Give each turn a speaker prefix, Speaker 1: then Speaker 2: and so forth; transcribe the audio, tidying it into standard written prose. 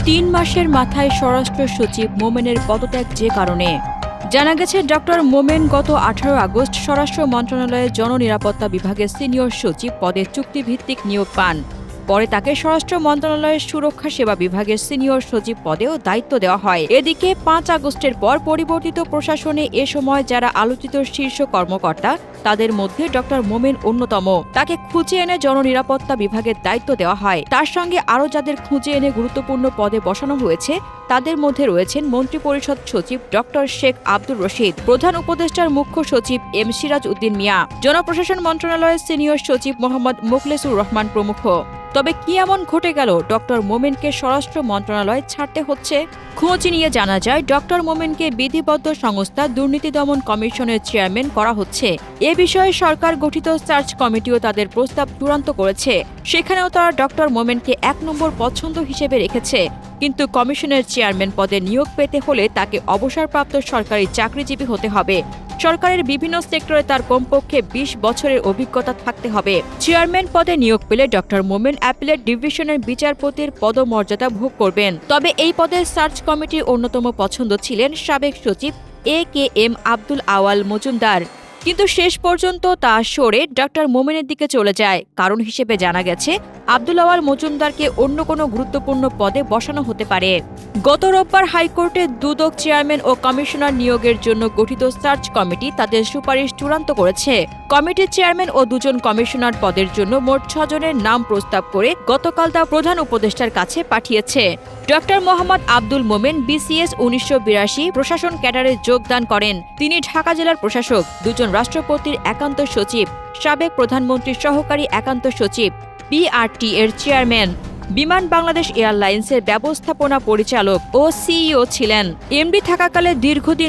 Speaker 1: 3 মাসের মাথায় স্বরাষ্ট্র সচিব মোমেনের পদত্যাগ যে কারণে। জানা গেছে, ডক্টর মোমেন গত 18 আগস্ট স্বরাষ্ট্র মন্ত্রণালয়ের জননিরাপত্তা বিভাগের সিনিয়র সচিব পদে চুক্তিভিত্তিক নিয়োগ পান। পরে তাকে স্বরাষ্ট্র মন্ত্রণালয়ের সুরক্ষা সেবা বিভাগের সিনিয়র সচিব পদেও দায়িত্ব দেওয়া হয়। এদিকে 5 আগস্টের পর পরিবর্তিত প্রশাসনে এ সময় যারা আলোচিত শীর্ষ কর্মকর্তা, তাদের মধ্যে ডক্টর মোমেন অন্যতম। তাকে খুঁজে এনে জননিরাপত্তা বিভাগের দায়িত্ব দেওয়া হয়। তার সঙ্গে আরও যাদের খুঁজে এনে গুরুত্বপূর্ণ পদে বসানো হয়েছে, তাদের মধ্যে রয়েছেন মন্ত্রিপরিষদ সচিব ডক্টর শেখ আব্দুর রশিদ, প্রধান উপদেষ্টার মুখ্য সচিব এম সিরাজ উদ্দিন মিয়া, জনপ্রশাসন মন্ত্রণালয়ের সিনিয়র সচিব মোহাম্মদ মোখলেসুর রহমান প্রমুখ। তবে কি এমন ঘটে গেল ডক্টর মোমেনকে স্বরাষ্ট্র মন্ত্রণালয় ছাড়তে হচ্ছে? খোঁজ নিয়ে জানা যায়, ডক্টর মোমেনকে বিধিবদ্ধ সংস্থা দুর্নীতি দমন কমিশনের চেয়ারম্যান করা হচ্ছে। এ বিষয়ে সরকার গঠিত সার্চ কমিটিও তাদের প্রস্তাব চূড়ান্ত করেছে। সেখানেও তারা ডক্টর মোমেনকে 1 নম্বর পছন্দ হিসেবে রেখেছে। কিন্তু কমিশনের চেয়ারম্যান পদে নিয়োগ পেতে হলে তাকে অবসরপ্রাপ্ত সরকারি চাকরিজীবী হতে হবে। সরকারের বিভিন্ন সেক্টরে তার কমপক্ষে 20 বছরের অভিজ্ঞতা থাকতে হবে। চেয়ারম্যান পদে নিয়োগ পেলে ডক্টর মোমেন অ্যাপিলেট ডিভিশনের বিচারপতির পদমর্যাদা ভোগ করবেন। তবে এই পদে সার্চ কমিটির অন্যতম পছন্দ ছিলেন সাবেক সচিব AKM আব্দুল আওয়াল মজুমদার। কিন্তু শেষ পর্যন্ত তা সরে ডক্টর মোমেনের দিকে চলে যায়। কারণ হিসেবে জানা গেছে, আব্দুল আওয়াল মজুমদারকে অন্য কোনো গুরুত্বপূর্ণ পদে বসানো হতে পারে। গত রোববার হাইকোর্টে দুদক চেয়ারম্যান ও কমিশনার নিয়োগের জন্য গঠিত সার্চ কমিটি তাদের সুপারিশ চূড়ান্ত করেছে। কমিটির চেয়ারম্যান ও 2 জন কমিশনার পদের জন্য মোট 6 জনের নাম প্রস্তাব করে গতকাল তা প্রধান উপদেষ্টার কাছে পাঠিয়েছে। ডক্টর মোহাম্মদ আব্দুল মোমেন BCS 1982 প্রশাসন ক্যাডারে যোগদান করেন। তিনি ঢাকা জেলার প্রশাসক, 2 জন রাষ্ট্রপতির একান্ত সচিব, সাবেক প্রধানমন্ত্রীর সহকারী একান্ত সচিব, BRT এর চেয়ারম্যান, বিমান বাংলাদেশ এয়ারলাইন্সের ব্যবস্থাপনা পরিচালক ও CEO ছিলেন। MD থাকাকালে দীর্ঘদিন